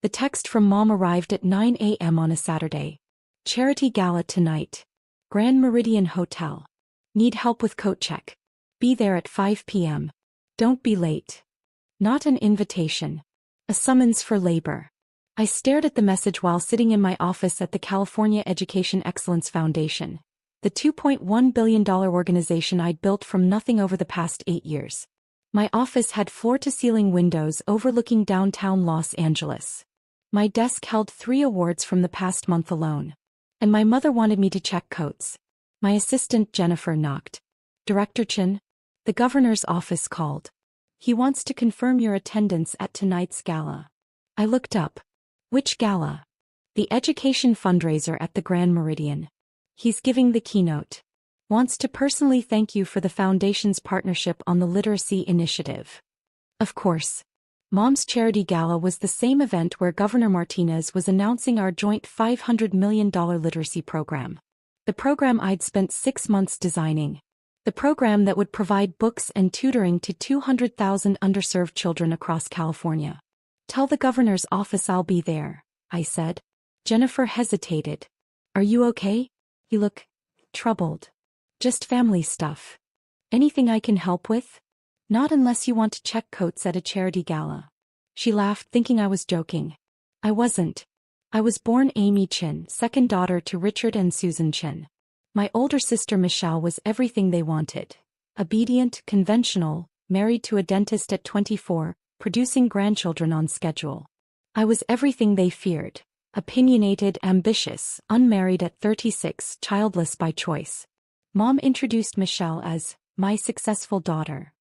The text from Mom arrived at 9 a.m. on a Saturday. Charity gala tonight. Grand Meridian Hotel. Need help with coat check. Be there at 5 p.m. Don't be late. Not an invitation. A summons for labor. I stared at the message while sitting in my office at the California Education Excellence Foundation, the $2.1 billion organization I'd built from nothing over the past 8 years. My office had floor-to-ceiling windows overlooking downtown Los Angeles. My desk held 3 awards from the past month alone. And my mother wanted me to check coats. My assistant Jennifer knocked. Director Chin? The governor's office called. He wants to confirm your attendance at tonight's gala. I looked up. Which gala? The education fundraiser at the Grand Meridian. He's giving the keynote. Wants to personally thank you for the Foundation's partnership on the literacy initiative. Of course. Mom's charity gala was the same event where Governor Martinez was announcing our joint $500 million literacy program. The program I'd spent 6 months designing. The program that would provide books and tutoring to 200,000 underserved children across California. Tell the governor's office I'll be there, I said. Jennifer hesitated. Are you okay? You look troubled. Just family stuff. Anything I can help with? Not unless you want to check coats at a charity gala. She laughed, thinking I was joking. I wasn't. I was born Amy Chin, second daughter to Richard and Susan Chin. My older sister Michelle was everything they wanted. Obedient, conventional, married to a dentist at 24, producing grandchildren on schedule. I was everything they feared. Opinionated, ambitious, unmarried at 36, childless by choice. Mom introduced Michelle as my successful daughter.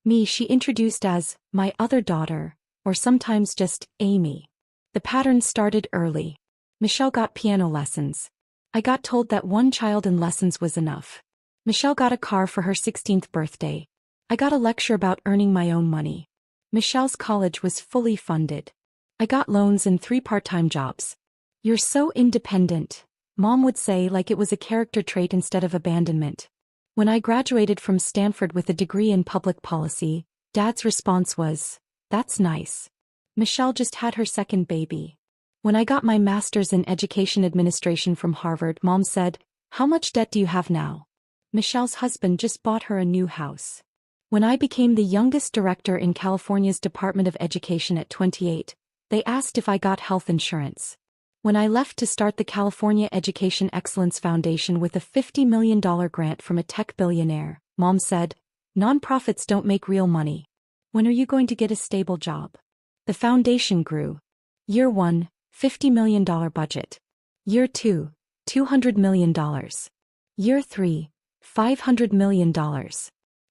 Me she introduced as my other daughter, or sometimes just Amy. The pattern started early. Michelle got piano lessons. I got told that one child in lessons was enough. Michelle got a car for her 16th birthday. I got a lecture about earning my own money. Michelle's college was fully funded. I got loans and 3 part-time jobs. You're so independent, Mom would say, like it was a character trait instead of abandonment. When I graduated from Stanford with a degree in public policy, Dad's response was, "That's nice. Michelle just had her second baby." When I got my master's in education administration from Harvard, Mom said, "How much debt do you have now?" Michelle's husband just bought her a new house. When I became the youngest director in California's Department of Education at 28, they asked if I got health insurance. When I left to start the California Education Excellence Foundation with a $50 million grant from a tech billionaire, Mom said, "Nonprofits don't make real money. When are you going to get a stable job?" The foundation grew. Year 1, $50 million budget. Year 2, $200 million. Year 3, $500 million.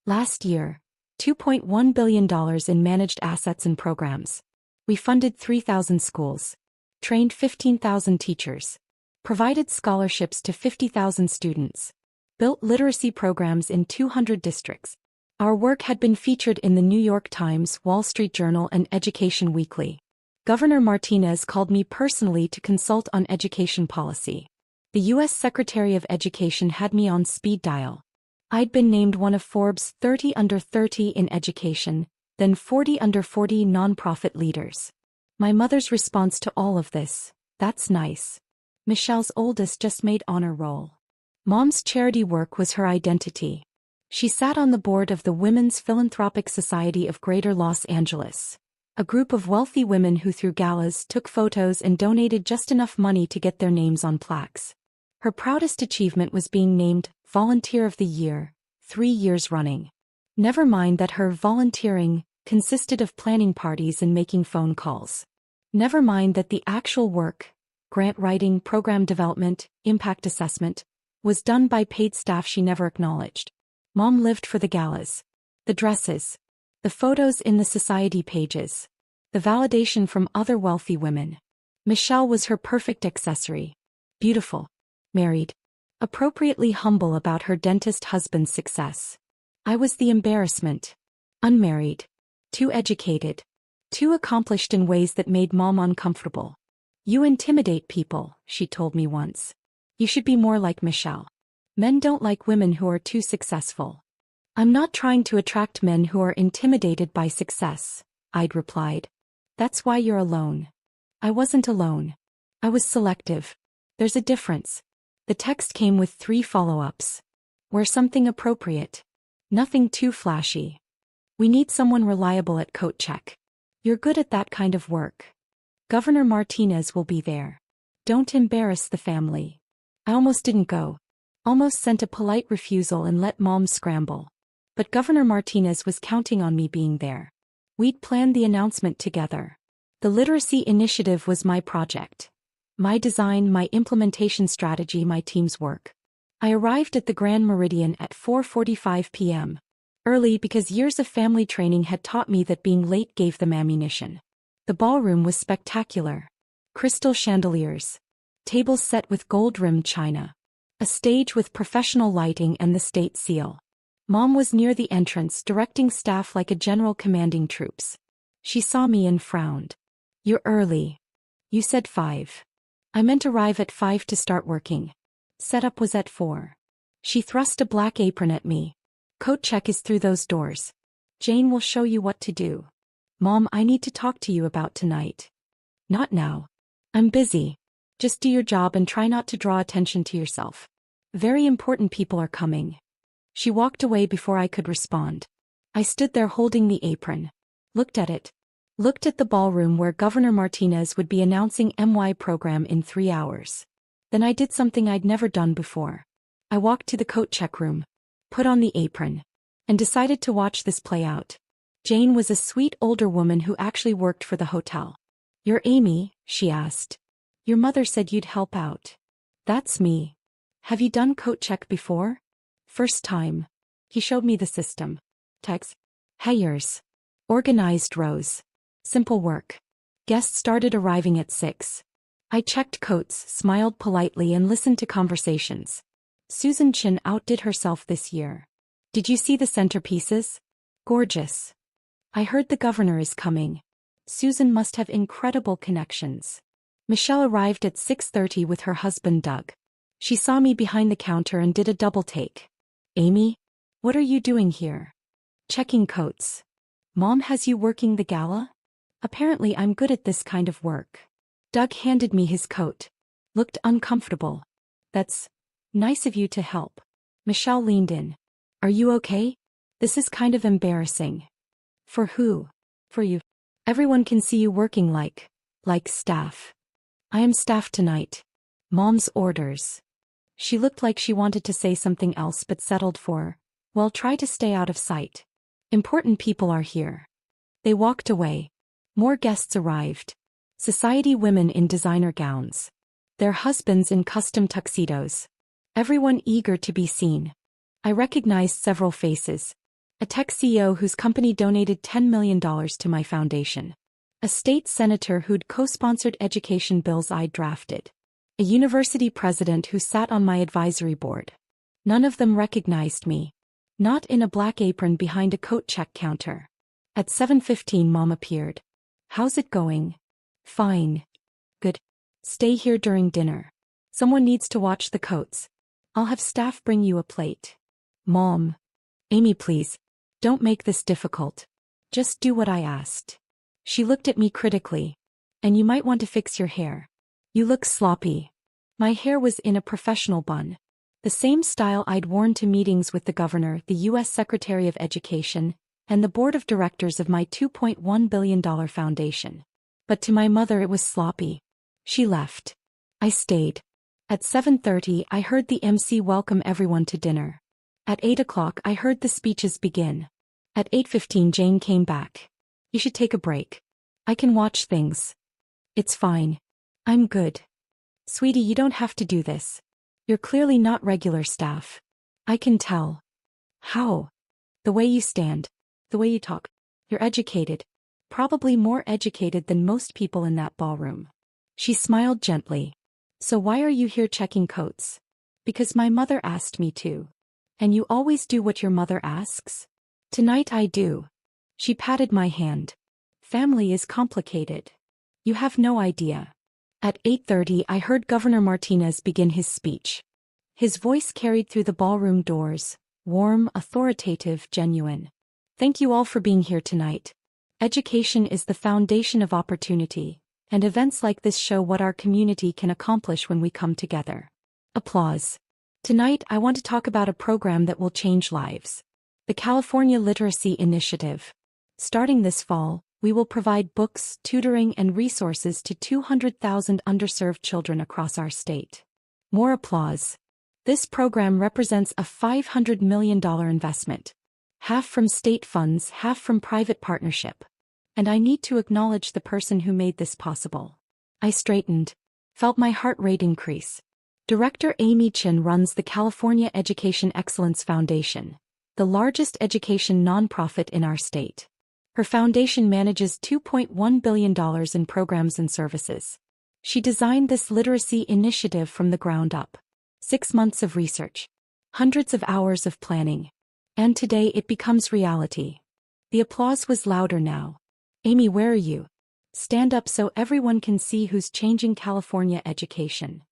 Last year, $2.1 billion in managed assets and programs. We funded 3,000 schools. Trained 15,000 teachers. Provided scholarships to 50,000 students. Built literacy programs in 200 districts. Our work had been featured in the New York Times, Wall Street Journal, and Education Weekly. Governor Martinez called me personally to consult on education policy. The U.S. Secretary of Education had me on speed dial. I'd been named one of Forbes' 30 under 30 in education, then 40 under 40 nonprofit leaders. My mother's response to all of this, "That's nice. Michelle's oldest just made honor roll." Mom's charity work was her identity. She sat on the board of the Women's Philanthropic Society of Greater Los Angeles, a group of wealthy women who threw galas, took photos, and donated just enough money to get their names on plaques. Her proudest achievement was being named Volunteer of the Year, 3 years running. Never mind that her volunteering consisted of planning parties and making phone calls. Never mind that the actual work, grant writing, program development, impact assessment, was done by paid staff she never acknowledged. Mom lived for the galas. The dresses. The photos in the society pages. The validation from other wealthy women. Michelle was her perfect accessory. Beautiful. Married. Appropriately humble about her dentist husband's success. I was the embarrassment. Unmarried. Too educated. Too accomplished in ways that made Mom uncomfortable. "You intimidate people," she told me once. "You should be more like Michelle. Men don't like women who are too successful." "I'm not trying to attract men who are intimidated by success," I'd replied. "That's why you're alone." I wasn't alone. I was selective. There's a difference. The text came with 3 follow-ups. Wear something appropriate. Nothing too flashy. We need someone reliable at coat check. You're good at that kind of work. Governor Martinez will be there. Don't embarrass the family. I almost didn't go. Almost sent a polite refusal and let Mom scramble. But Governor Martinez was counting on me being there. We'd planned the announcement together. The literacy initiative was my project. My design, my implementation strategy, my team's work. I arrived at the Grand Meridian at 4:45 p.m. Early because years of family training had taught me that being late gave them ammunition. The ballroom was spectacular. Crystal chandeliers. Tables set with gold-rimmed china. A stage with professional lighting and the state seal. Mom was near the entrance directing staff like a general commanding troops. She saw me and frowned. You're early. You said 5. I meant arrive at 5 to start working. Setup was at 4. She thrust a black apron at me. Coat check is through those doors. Jane will show you what to do. Mom, I need to talk to you about tonight. Not now. I'm busy. Just do your job and try not to draw attention to yourself. Very important people are coming. She walked away before I could respond. I stood there holding the apron. Looked at it. Looked at the ballroom where Governor Martinez would be announcing MY program in 3 hours. Then I did something I'd never done before. I walked to the coat check room. Put on the apron. And decided to watch this play out. Jane was a sweet older woman who actually worked for the hotel. You're Amy, she asked. Your mother said you'd help out. That's me. Have you done coat check before? First time. He showed me the system. Text. Hires. Organized rows. Simple work. Guests started arriving at 6. I checked coats, smiled politely and listened to conversations. Susan Chin outdid herself this year. Did you see the centerpieces? Gorgeous. I heard the governor is coming. Susan must have incredible connections. Michelle arrived at 6:30 with her husband Doug. She saw me behind the counter and did a double take. Amy? What are you doing here? Checking coats. Mom has you working the gala? Apparently I'm good at this kind of work. Doug handed me his coat. Looked uncomfortable. That's nice of you to help. Michelle leaned in. Are you okay? This is kind of embarrassing. For who? For you. Everyone can see you working like staff. I am staff tonight. Mom's orders. She looked like she wanted to say something else but settled for, well, try to stay out of sight. Important people are here. They walked away. More guests arrived. Society women in designer gowns. Their husbands in custom tuxedos. Everyone eager to be seen. I recognized several faces. A tech CEO whose company donated $10 million to my foundation. A state senator who'd co-sponsored education bills I'd drafted. A university president who sat on my advisory board. None of them recognized me. Not in a black apron behind a coat check counter. At 7:15 Mom appeared. How's it going? Fine. Good. Stay here during dinner. Someone needs to watch the coats. I'll have staff bring you a plate. Mom. Amy, please. Don't make this difficult. Just do what I asked. She looked at me critically. And you might want to fix your hair. You look sloppy. My hair was in a professional bun. The same style I'd worn to meetings with the governor, the U.S. Secretary of Education, and the board of directors of my $2.1 billion foundation. But to my mother it was sloppy. She left. I stayed. At 7:30 I heard the MC welcome everyone to dinner. At 8 o'clock I heard the speeches begin. At 8:15 Jane came back. You should take a break. I can watch things. It's fine. I'm good. Sweetie, you don't have to do this. You're clearly not regular staff. I can tell. How? The way you stand. The way you talk. You're educated. Probably more educated than most people in that ballroom. She smiled gently. So why are you here checking coats? Because my mother asked me to. And you always do what your mother asks? Tonight I do. She patted my hand. Family is complicated. You have no idea. At 8:30 I heard Governor Martinez begin his speech. His voice carried through the ballroom doors, warm, authoritative, genuine. Thank you all for being here tonight. Education is the foundation of opportunity. And events like this show what our community can accomplish when we come together. Applause. Tonight I want to talk about a program that will change lives. The California Literacy Initiative. Starting this fall, we will provide books, tutoring, and resources to 200,000 underserved children across our state. More applause. This program represents a $500 million investment. Half from state funds, half from private partnership. And I need to acknowledge the person who made this possible. I straightened. Felt my heart rate increase. Director Amy Chin runs the California Education Excellence Foundation, the largest education nonprofit in our state. Her foundation manages $2.1 billion in programs and services. She designed this literacy initiative from the ground up. 6 months of research. Hundreds of hours of planning. And today it becomes reality. The applause was louder now. Amy, where are you? Stand up so everyone can see who's changing California education.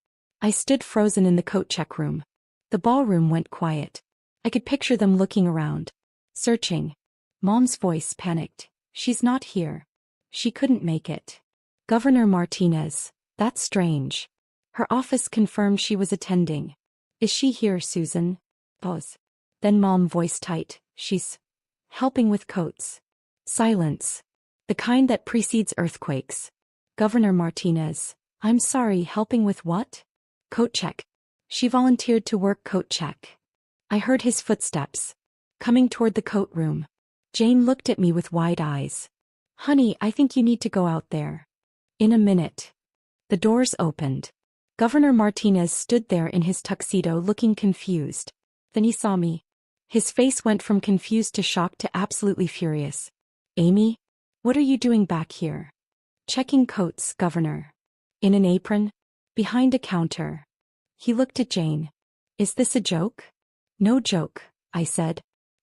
I stood frozen in the coat check room. The ballroom went quiet. I could picture them looking around. Searching. Mom's voice panicked. She's not here. She couldn't make it. Governor Martinez. That's strange. Her office confirmed she was attending. Is she here, Susan? Pause. Then Mom voice tight. She's helping with coats. Silence. The kind that precedes earthquakes. Governor Martinez. I'm sorry, helping with what? Coat check. She volunteered to work coat check. I heard his footsteps. Coming toward the coat room. Jane looked at me with wide eyes. Honey, I think you need to go out there. In a minute. The doors opened. Governor Martinez stood there in his tuxedo looking confused. Then he saw me. His face went from confused to shocked to absolutely furious. Amy? What are you doing back here? Checking coats, Governor. In an apron? Behind a counter. He looked at Jane. Is this a joke? No joke, I said.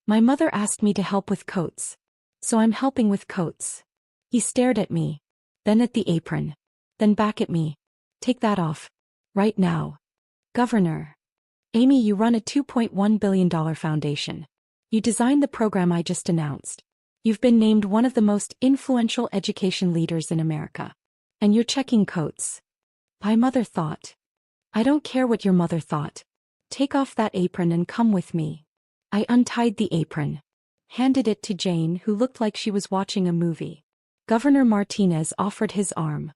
My mother asked me to help with coats. So I'm helping with coats. He stared at me. Then at the apron. Then back at me. Take that off. Right now. Governor. Amy, you run a $2.1 billion foundation. You designed the program I just announced. You've been named one of the most influential education leaders in America. And you're checking coats. My mother thought. I don't care what your mother thought. Take off that apron and come with me. I untied the apron. Handed it to Jane, who looked like she was watching a movie. Governor Martinez offered his arm.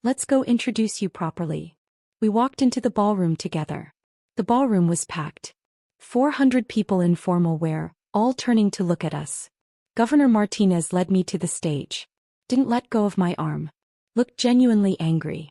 Let's go introduce you properly. We walked into the ballroom together. The ballroom was packed. 400 people in formal wear, all turning to look at us. Governor Martinez led me to the stage. Didn't let go of my arm. Looked genuinely angry.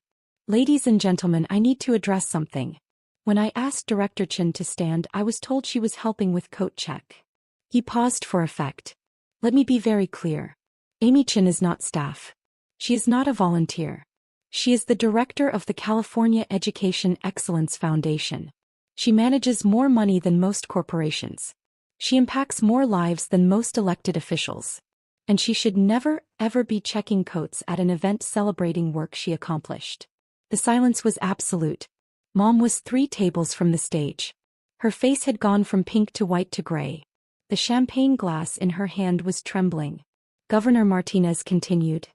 Ladies and gentlemen, I need to address something. When I asked Director Chin to stand, I was told she was helping with coat check. He paused for effect. Let me be very clear. Amy Chin is not staff. She is not a volunteer. She is the director of the California Education Excellence Foundation. She manages more money than most corporations. She impacts more lives than most elected officials. And she should never, ever be checking coats at an event celebrating work she accomplished. The silence was absolute. Mom was 3 tables from the stage. Her face had gone from pink to white to gray. The champagne glass in her hand was trembling. Governor Martinez continued.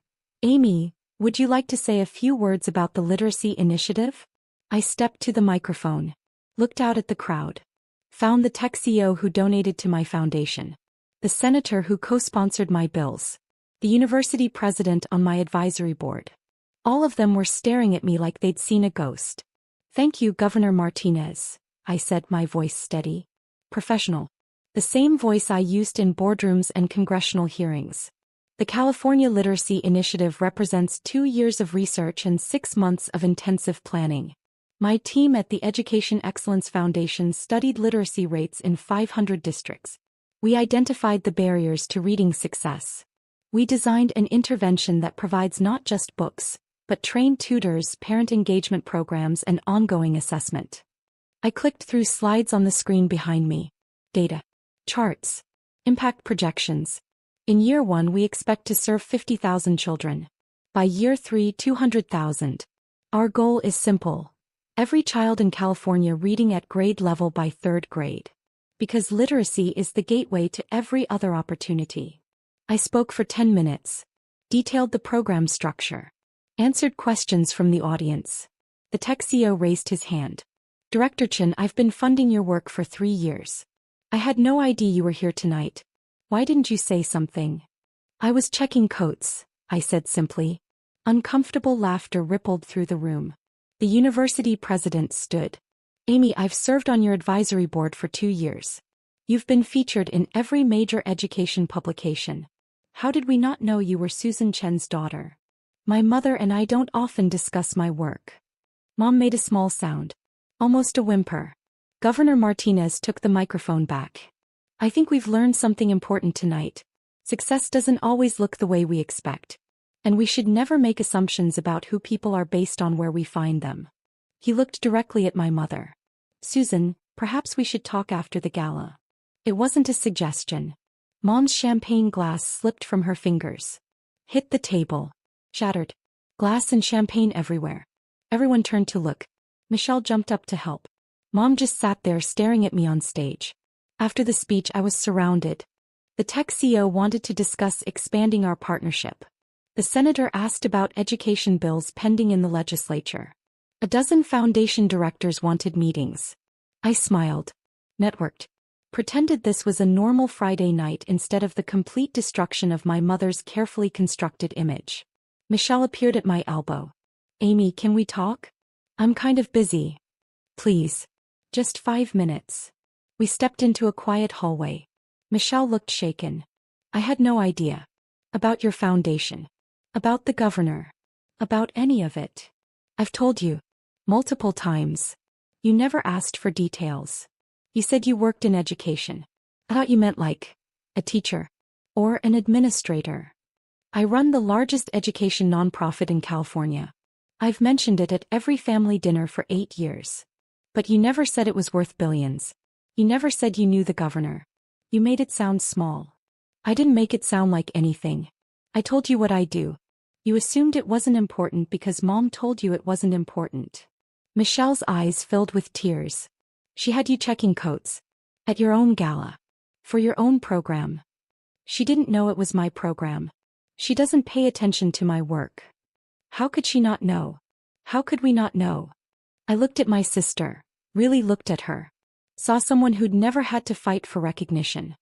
Amy, would you like to say a few words about the literacy initiative? I stepped to the microphone. Looked out at the crowd. Found the tech CEO who donated to my foundation. The senator who co-sponsored my bills. The university president on my advisory board. All of them were staring at me like they'd seen a ghost. Thank you, Governor Martinez, I said, my voice steady. Professional. The same voice I used in boardrooms and congressional hearings. The California Literacy Initiative represents 2 years of research and 6 months of intensive planning. My team at the Education Excellence Foundation studied literacy rates in 500 districts. We identified the barriers to reading success. We designed an intervention that provides not just books, but trained tutors, parent engagement programs, and ongoing assessment. I clicked through slides on the screen behind me. Data. Charts. Impact projections. In year 1, we expect to serve 50,000 children. By year 3, 200,000. Our goal is simple. Every child in California reading at grade level by 3rd grade. Because literacy is the gateway to every other opportunity. I spoke for 10 minutes. Detailed the program structure. Answered questions from the audience. The tech CEO raised his hand. Director Chen, I've been funding your work for 3 years. I had no idea you were here tonight. Why didn't you say something? I was checking coats, I said simply. Uncomfortable laughter rippled through the room. The university president stood. Amy, I've served on your advisory board for 2 years. You've been featured in every major education publication. How did we not know you were Susan Chen's daughter? My mother and I don't often discuss my work. Mom made a small sound. Almost a whimper. Governor Martinez took the microphone back. I think we've learned something important tonight. Success doesn't always look the way we expect. And we should never make assumptions about who people are based on where we find them. He looked directly at my mother. Susan, perhaps we should talk after the gala. It wasn't a suggestion. Mom's champagne glass slipped from her fingers. Hit the table. Shattered. Glass and champagne everywhere. Everyone turned to look. Michelle jumped up to help. Mom just sat there staring at me on stage. After the speech, I was surrounded. The tech CEO wanted to discuss expanding our partnership. The senator asked about education bills pending in the legislature. A dozen foundation directors wanted meetings. I smiled. Networked. Pretended this was a normal Friday night instead of the complete destruction of my mother's carefully constructed image. Michelle appeared at my elbow. Amy, can we talk? I'm kind of busy. Please. Just 5 minutes. We stepped into a quiet hallway. Michelle looked shaken. I had no idea. About your foundation. About the governor. About any of it. I've told you. Multiple times. You never asked for details. You said you worked in education. I thought you meant like a teacher. Or an administrator. I run the largest education nonprofit in California. I've mentioned it at every family dinner for 8 years. But you never said it was worth billions. You never said you knew the governor. You made it sound small. I didn't make it sound like anything. I told you what I do. You assumed it wasn't important because Mom told you it wasn't important. Michelle's eyes filled with tears. She had you checking coats. At your own gala. For your own program. She didn't know it was my program. She doesn't pay attention to my work. How could she not know? How could we not know? I looked at my sister, really looked at her. Saw someone who'd never had to fight for recognition.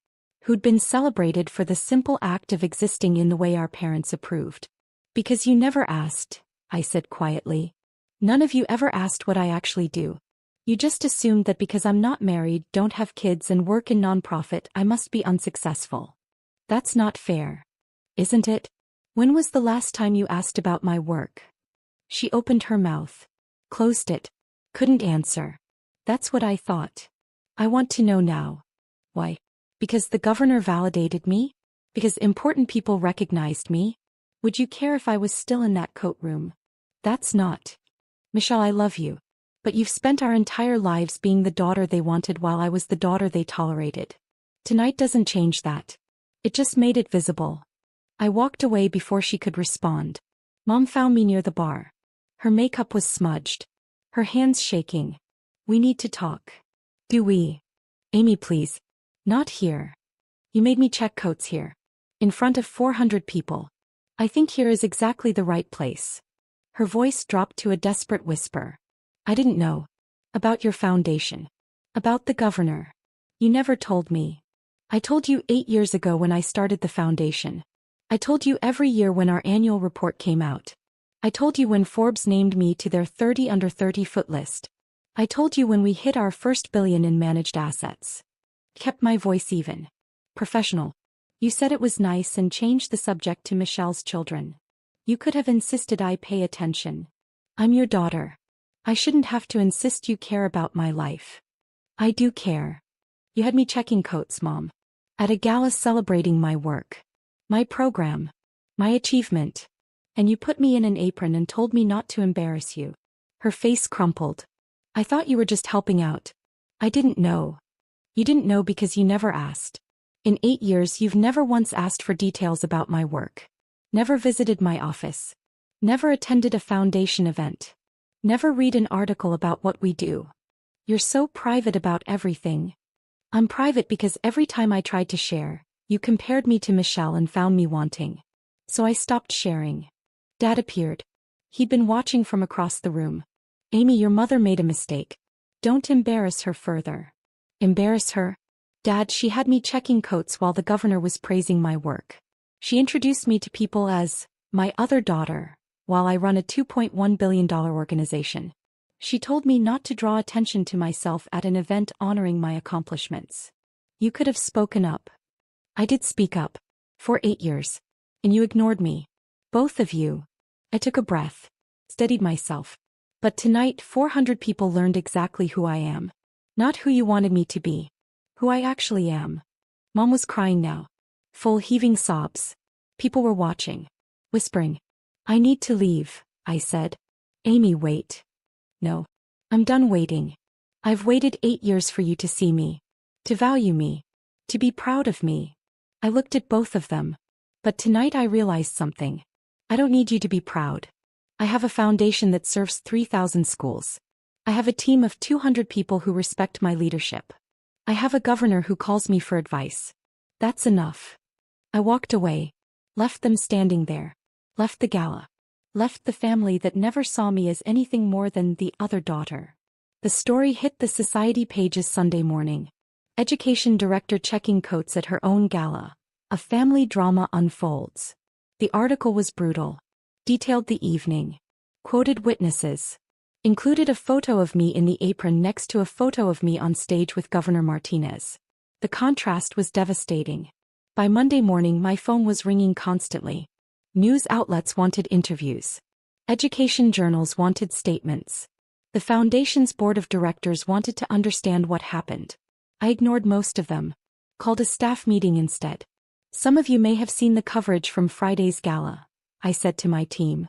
Who'd been celebrated for the simple act of existing in the way our parents approved. Because you never asked, I said quietly. None of you ever asked what I actually do. You just assumed that because I'm not married, don't have kids and work in nonprofit, I must be unsuccessful. That's not fair. Isn't it? When was the last time you asked about my work? She opened her mouth. Closed it. Couldn't answer. That's what I thought. I want to know now. Why? Because the governor validated me? Because important people recognized me? Would you care if I was still in that coat room? That's not. Michelle, I love you. But you've spent our entire lives being the daughter they wanted while I was the daughter they tolerated. Tonight doesn't change that. It just made it visible. I walked away before she could respond. Mom found me near the bar. Her makeup was smudged. Her hands shaking. We need to talk. Do we? Amy, please. Not here. You made me check coats here. In front of 400 people. I think here is exactly the right place. Her voice dropped to a desperate whisper. I didn't know. About your foundation. About the governor. You never told me. I told you 8 years ago when I started the foundation. I told you every year when our annual report came out. I told you when Forbes named me to their 30 under 30 foot list. I told you when we hit our first billion in managed assets. Kept my voice even. Professional. You said it was nice and changed the subject to Michelle's children. You could have insisted I pay attention. I'm your daughter. I shouldn't have to insist you care about my life. I do care. You had me checking coats, Mom. At a gala celebrating my work. My program. My achievement. And you put me in an apron and told me not to embarrass you. Her face crumpled. I thought you were just helping out. I didn't know. You didn't know because you never asked. In 8 years you've never once asked for details about my work. Never visited my office. Never attended a foundation event. Never read an article about what we do. You're so private about everything. I'm private because every time I tried to share, you compared me to Michelle and found me wanting. So I stopped sharing. Dad appeared. He'd been watching from across the room. Amy, your mother made a mistake. Don't embarrass her further. Embarrass her? Dad, she had me checking coats while the governor was praising my work. She introduced me to people as my other daughter, while I run a $2.1 billion organization. She told me not to draw attention to myself at an event honoring my accomplishments. You could have spoken up. I did speak up. For 8 years. And you ignored me. Both of you. I took a breath. Steadied myself. But tonight 400 people learned exactly who I am. Not who you wanted me to be. Who I actually am. Mom was crying now. Full heaving sobs. People were watching. Whispering. I need to leave, I said. Amy, wait. No. I'm done waiting. I've waited 8 years for you to see me. To value me. To be proud of me. I looked at both of them. But tonight I realized something. I don't need you to be proud. I have a foundation that serves 3,000 schools. I have a team of 200 people who respect my leadership. I have a governor who calls me for advice. That's enough. I walked away. Left them standing there. Left the gala. Left the family that never saw me as anything more than the other daughter. The story hit the society pages Sunday morning. Education director checking coats at her own gala. A family drama unfolds. The article was brutal. Detailed the evening. Quoted witnesses. Included a photo of me in the apron next to a photo of me on stage with Governor Martinez. The contrast was devastating. By Monday morning my phone was ringing constantly. News outlets wanted interviews. Education journals wanted statements. The foundation's board of directors wanted to understand what happened. I ignored most of them. Called a staff meeting instead. Some of you may have seen the coverage from Friday's gala, I said to my team.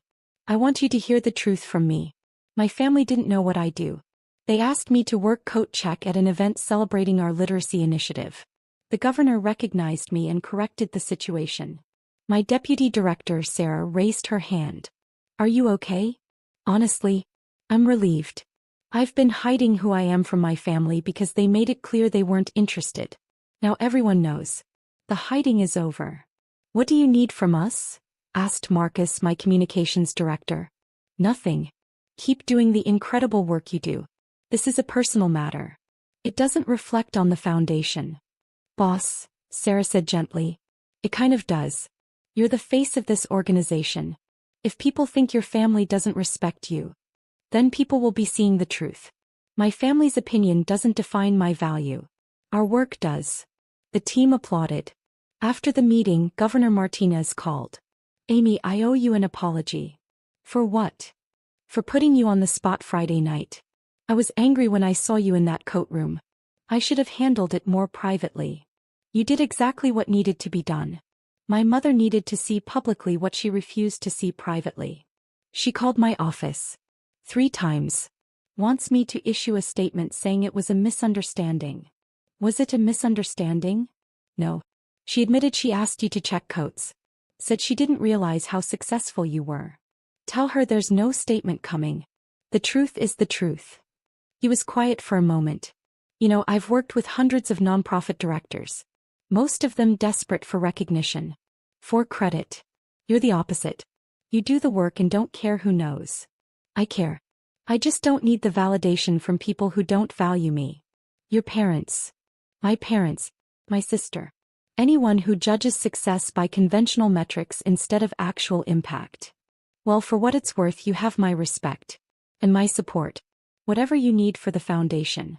I want you to hear the truth from me. My family didn't know what I do. They asked me to work coat check at an event celebrating our literacy initiative. The governor recognized me and corrected the situation. My deputy director, Sarah, raised her hand. Are you okay? Honestly, I'm relieved. I've been hiding who I am from my family because they made it clear they weren't interested. Now everyone knows. The hiding is over. What do you need from us? Asked Marcus, my communications director. Nothing. Keep doing the incredible work you do. This is a personal matter. It doesn't reflect on the foundation. Boss, Sarah said gently. It kind of does. You're the face of this organization. If people think your family doesn't respect you, then people will be seeing the truth. My family's opinion doesn't define my value. Our work does. The team applauded. After the meeting, Governor Martinez called. Amy, I owe you an apology. For what? For putting you on the spot Friday night. I was angry when I saw you in that coat room. I should have handled it more privately. You did exactly what needed to be done. My mother needed to see publicly what she refused to see privately. She called my office. 3 times. Wants me to issue a statement saying it was a misunderstanding. Was it a misunderstanding? No. She admitted she asked you to check coats. Said she didn't realize how successful you were. Tell her there's no statement coming. The truth is the truth. He was quiet for a moment. You know, I've worked with hundreds of nonprofit directors. Most of them desperate for recognition. For credit. You're the opposite. You do the work and don't care who knows. I care. I just don't need the validation from people who don't value me. Your parents. My sister. Anyone who judges success by conventional metrics instead of actual impact. Well, for what it's worth, you have my respect. And my support. Whatever you need for the foundation.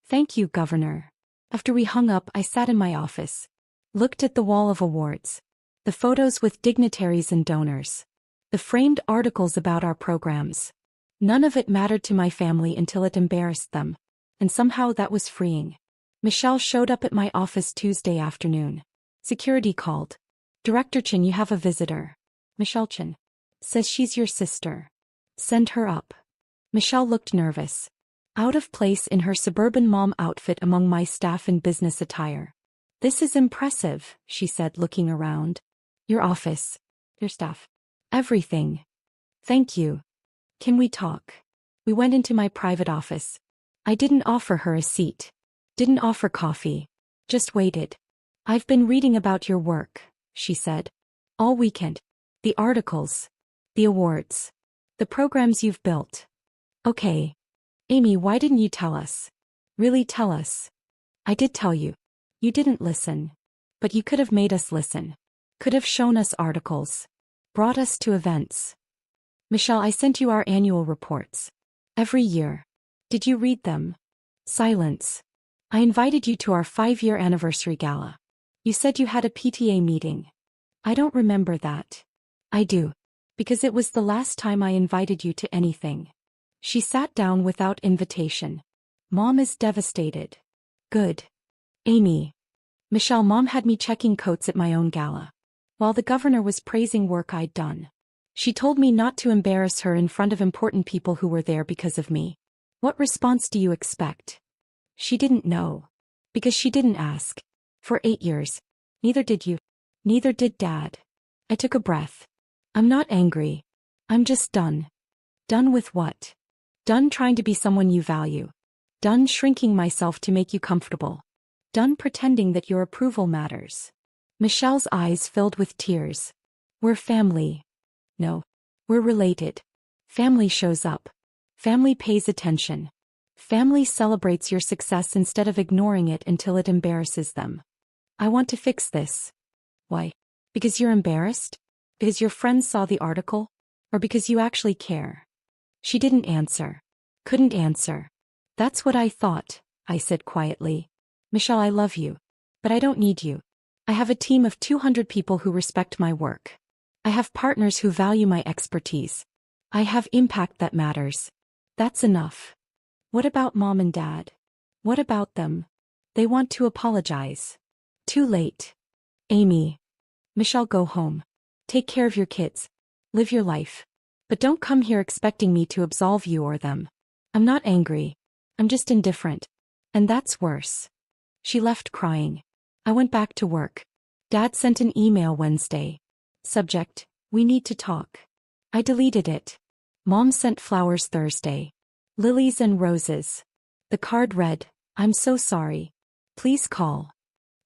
Thank you, Governor. After we hung up, I sat in my office. Looked at the wall of awards. The photos with dignitaries and donors. The framed articles about our programs. None of it mattered to my family until it embarrassed them. And somehow that was freeing. Michelle showed up at my office Tuesday afternoon. Security called. Director Chin, you have a visitor. Michelle Chin. Says she's your sister. Send her up. Michelle looked nervous. Out of place in her suburban mom outfit among my staff in business attire. This is impressive, she said, looking around. Your office. Your staff. Everything. Thank you. Can we talk? We went into my private office. I didn't offer her a seat. Didn't offer coffee. Just waited. I've been reading about your work, she said. All weekend. The articles. The awards. The programs you've built. Okay. Amy, why didn't you tell us? Really tell us? I did tell you. You didn't listen. But you could have made us listen. Could have shown us articles. Brought us to events. Michelle, I sent you our annual reports. Every year. Did you read them? Silence. I invited you to our 5-year anniversary gala. You said you had a PTA meeting. I don't remember that. I do. Because it was the last time I invited you to anything. She sat down without invitation. Mom is devastated. Good. Amy. Michelle, Mom had me checking coats at my own gala. While the governor was praising work I'd done. She told me not to embarrass her in front of important people who were there because of me. What response do you expect? She didn't know. Because she didn't ask. For 8 years. Neither did you. Neither did Dad. I took a breath. I'm not angry. I'm just done. Done with what? Done trying to be someone you value. Done shrinking myself to make you comfortable. Done pretending that your approval matters. Michelle's eyes filled with tears. We're family. No. We're related. Family shows up. Family pays attention. Family celebrates your success instead of ignoring it until it embarrasses them. I want to fix this. Why? Because you're embarrassed? Because your friends saw the article? Or because you actually care? She didn't answer. Couldn't answer. That's what I thought, I said quietly. Michelle, I love you. But I don't need you. I have a team of 200 people who respect my work. I have partners who value my expertise. I have impact that matters. That's enough. What about Mom and Dad? What about them? They want to apologize. Too late. Amy. Michelle, go home. Take care of your kids. Live your life. But don't come here expecting me to absolve you or them. I'm not angry. I'm just indifferent. And that's worse. She left crying. I went back to work. Dad sent an email Wednesday. Subject, we need to talk. I deleted it. Mom sent flowers Thursday. Lilies and roses. The card read, I'm so sorry. Please call.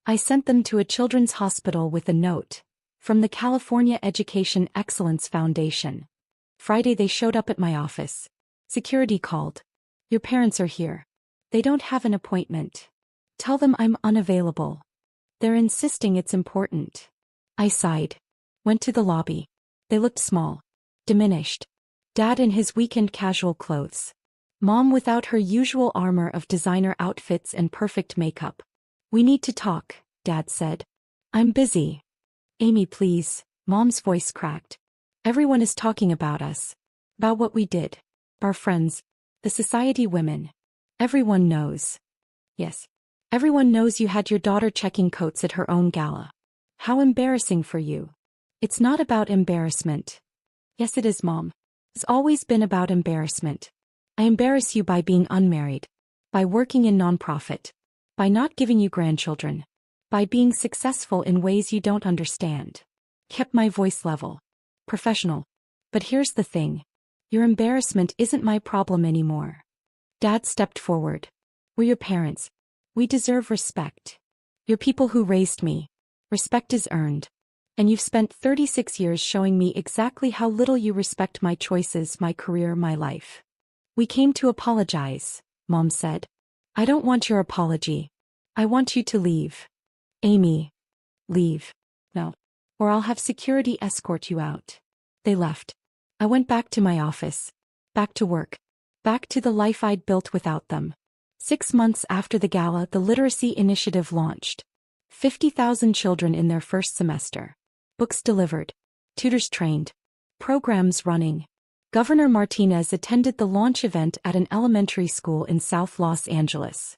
I sent them to a children's hospital with a note. From the California Education Excellence Foundation. Friday they showed up at my office. Security called. Your parents are here. They don't have an appointment. Tell them I'm unavailable. They're insisting it's important. I sighed. Went to the lobby. They looked small. Diminished. Dad in his weekend casual clothes. Mom without her usual armor of designer outfits and perfect makeup. We need to talk, Dad said. I'm busy. Amy, please, Mom's voice cracked. Everyone is talking about us. About what we did. Our friends. The society women. Everyone knows. Yes. Everyone knows you had your daughter checking coats at her own gala. How embarrassing for you. It's not about embarrassment. Yes, it is, Mom. It's always been about embarrassment. I embarrass you by being unmarried. By working in nonprofit. By not giving you grandchildren. By being successful in ways you don't understand. Kept my voice level. Professional. But here's the thing. Your embarrassment isn't my problem anymore. Dad stepped forward. We're your parents. We deserve respect. You're people who raised me. Respect is earned. And you've spent 36 years showing me exactly how little you respect my choices, my career, my life. We came to apologize, Mom said. I don't want your apology. I want you to leave. Amy. Leave. No. Or I'll have security escort you out. They left. I went back to my office. Back to work. Back to the life I'd built without them. 6 months after the gala, the Literacy Initiative launched. 50,000 children in their first semester. Books delivered. Tutors trained. Programs running. Governor Martinez attended the launch event at an elementary school in South Los Angeles.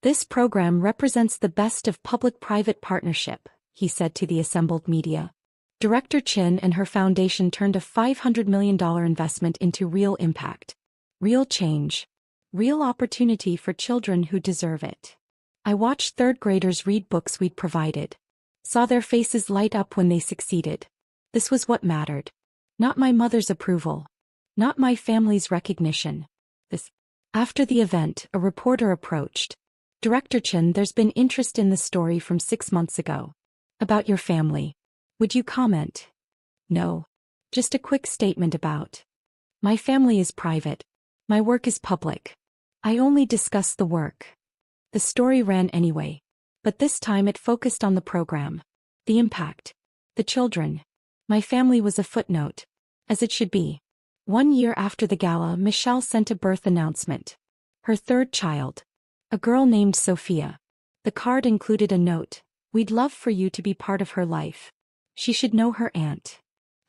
This program represents the best of public-private partnership, he said to the assembled media. Director Chin and her foundation turned a $500 million investment into real impact. Real change. Real opportunity for children who deserve it. I watched third graders read books we'd provided. Saw their faces light up when they succeeded. This was what mattered. Not my mother's approval. Not my family's recognition. This. After the event, a reporter approached. Director Chin, there's been interest in the story from 6 months ago. About your family. Would you comment? No. Just a quick statement about. My family is private. My work is public. I only discuss the work. The story ran anyway. But this time it focused on the program. The impact. The children. My family was a footnote. As it should be. 1 year after the gala, Michelle sent a birth announcement. Her third child. A girl named Sophia. The card included a note. We'd love for you to be part of her life. She should know her aunt.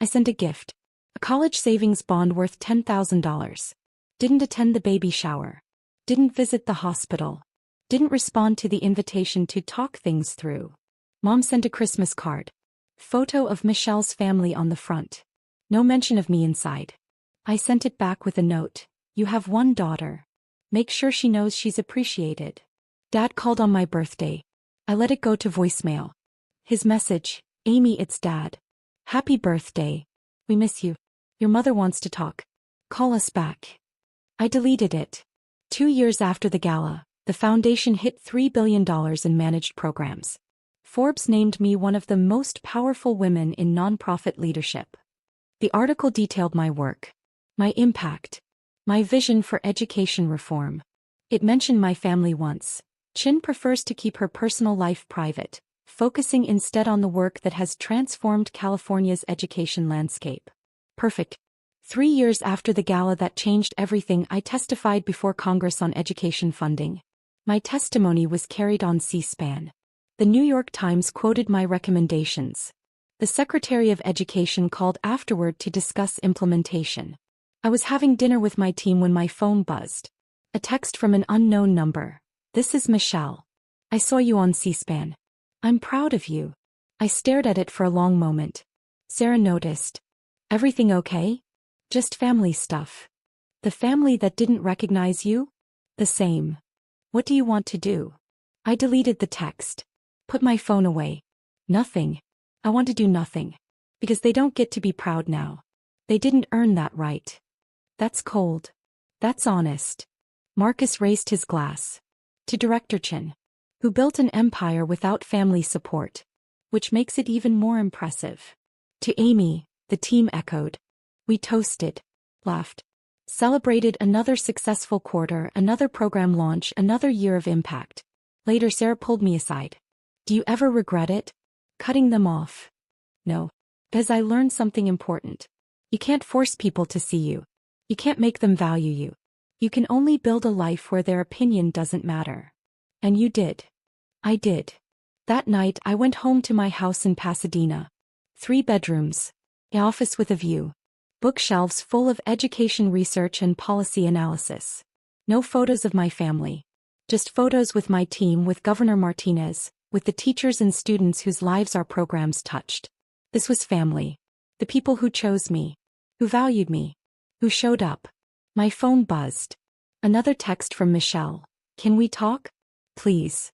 I sent a gift. A college savings bond worth $10,000. Didn't attend the baby shower. Didn't visit the hospital. Didn't respond to the invitation to talk things through. Mom sent a Christmas card. Photo of Michelle's family on the front. No mention of me inside. I sent it back with a note. You have one daughter. Make sure she knows she's appreciated. Dad called on my birthday. I let it go to voicemail. His message, Amy, it's Dad. Happy birthday. We miss you. Your mother wants to talk. Call us back. I deleted it. 2 years after the gala, the foundation hit $3 billion in managed programs. Forbes named me one of the most powerful women in nonprofit leadership. The article detailed my work, my impact, my vision for education reform. It mentioned my family once. Chin prefers to keep her personal life private, focusing instead on the work that has transformed California's education landscape. Perfect. 3 years after the gala that changed everything, I testified before Congress on education funding. My testimony was carried on C-SPAN. The New York Times quoted my recommendations. The Secretary of Education called afterward to discuss implementation. I was having dinner with my team when my phone buzzed. A text from an unknown number. This is Michelle. I saw you on C-SPAN. I'm proud of you. I stared at it for a long moment. Sarah noticed. Everything okay? Just family stuff. The family that didn't recognize you? The same. What do you want to do? I deleted the text. Put my phone away. Nothing. I want to do nothing. Because they don't get to be proud now. They didn't earn that right. That's cold. That's honest. Marcus raised his glass. To Director Chin, who built an empire without family support, which makes it even more impressive. To Amy, the team echoed. We toasted, laughed, celebrated another successful quarter, another program launch, another year of impact. Later Sarah pulled me aside. Do you ever regret it? Cutting them off? No. Because I learned something important. You can't force people to see you. You can't make them value you. You can only build a life where their opinion doesn't matter. And you did. I did. That night I went home to my house in Pasadena. 3 bedrooms. An office with a view. Bookshelves full of education research and policy analysis. No photos of my family. Just photos with my team, with Governor Martinez, with the teachers and students whose lives our programs touched. This was family. The people who chose me. Who valued me. Who showed up. My phone buzzed. Another text from Michelle. Can we talk? Please.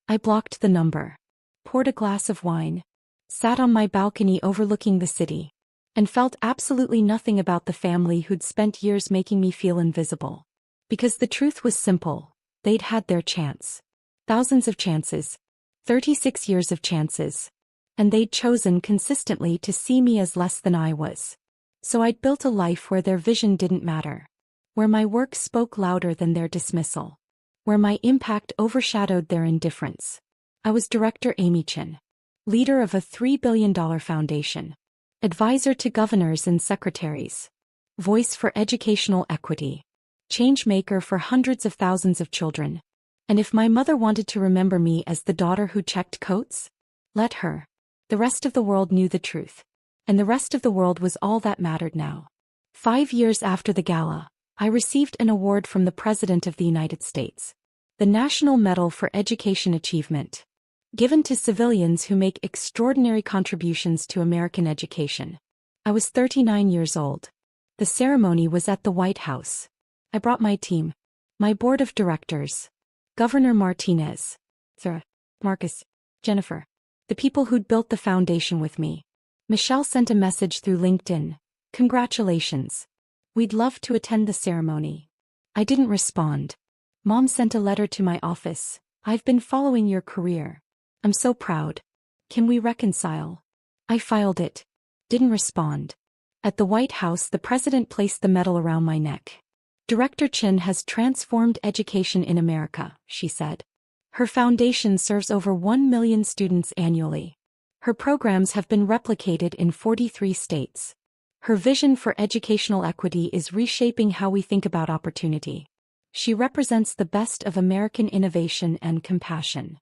I blocked the number. Poured a glass of wine. Sat on my balcony overlooking the city. And felt absolutely nothing about the family who'd spent years making me feel invisible. Because the truth was simple. They'd had their chance. Thousands of chances. 36 years of chances. And they'd chosen consistently to see me as less than I was. So I'd built a life where their vision didn't matter. Where my work spoke louder than their dismissal. Where my impact overshadowed their indifference. I was Director Amy Chin. Leader of a $3 billion foundation. Advisor to governors and secretaries. Voice for educational equity. Change maker for hundreds of thousands of children. And if my mother wanted to remember me as the daughter who checked coats, let her. The rest of the world knew the truth. And the rest of the world was all that mattered now. 5 years after the gala, I received an award from the President of the United States. The National Medal for Education Achievement. Given to civilians who make extraordinary contributions to American education. I was 39 years old. The ceremony was at the White House. I brought my team. My board of directors. Governor Martinez. Sarah. Marcus. Jennifer. The people who'd built the foundation with me. Michelle sent a message through LinkedIn. Congratulations. We'd love to attend the ceremony. I didn't respond. Mom sent a letter to my office. I've been following your career. I'm so proud. Can we reconcile? I filed it. Didn't respond. At the White House, the president placed the medal around my neck. Director Chin has transformed education in America, she said. Her foundation serves over 1 million students annually. Her programs have been replicated in 43 states. Her vision for educational equity is reshaping how we think about opportunity. She represents the best of American innovation and compassion.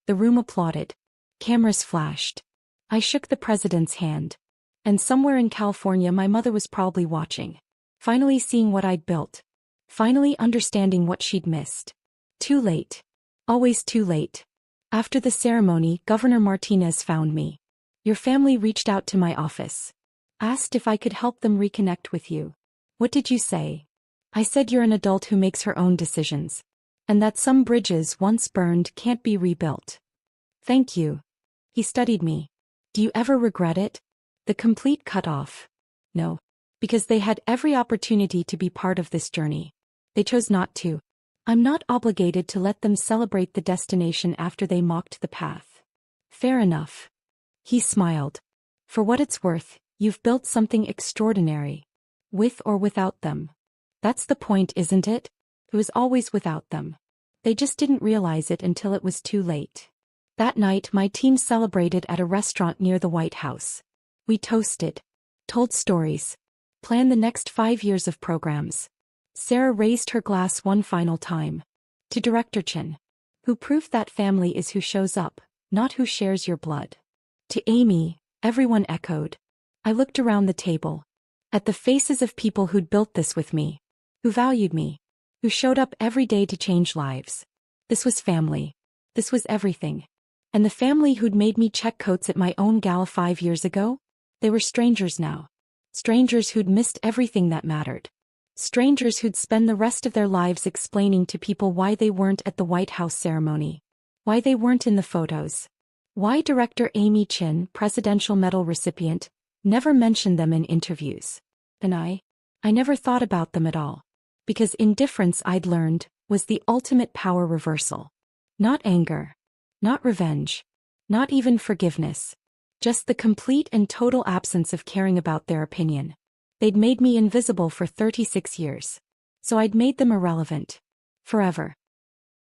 The room applauded. Cameras flashed. I shook the president's hand. And somewhere in California, my mother was probably watching. Finally seeing what I'd built. Finally understanding what she'd missed. Too late. Always too late. After the ceremony, Governor Martinez found me. Your family reached out to my office. Asked if I could help them reconnect with you. What did you say? I said you're an adult who makes her own decisions. And that some bridges once burned can't be rebuilt. Thank you. He studied me. Do you ever regret it? The complete cut-off. No. Because they had every opportunity to be part of this journey. They chose not to. I'm not obligated to let them celebrate the destination after they mocked the path. Fair enough. He smiled. For what it's worth, you've built something extraordinary. With or without them. That's the point, isn't it? It was always without them. They just didn't realize it until it was too late. That night, my team celebrated at a restaurant near the White House. We toasted. Told stories. Planned the next 5 years of programs. Sarah raised her glass one final time. To Director Chin. Who proved that family is who shows up, not who shares your blood. To Amy, everyone echoed. I looked around the table. At the faces of people who'd built this with me. Who valued me. Who showed up every day to change lives. This was family. This was everything. And the family who'd made me check coats at my own gala 5 years ago? They were strangers now. Strangers who'd missed everything that mattered. Strangers who'd spend the rest of their lives explaining to people why they weren't at the White House ceremony. Why they weren't in the photos. Why Director Amy Chin, Presidential Medal recipient, never mentioned them in interviews. And I never thought about them at all. Because indifference, I'd learned, was the ultimate power reversal. Not anger. Not revenge. Not even forgiveness. Just the complete and total absence of caring about their opinion. They'd made me invisible for 36 years. So I'd made them irrelevant. Forever.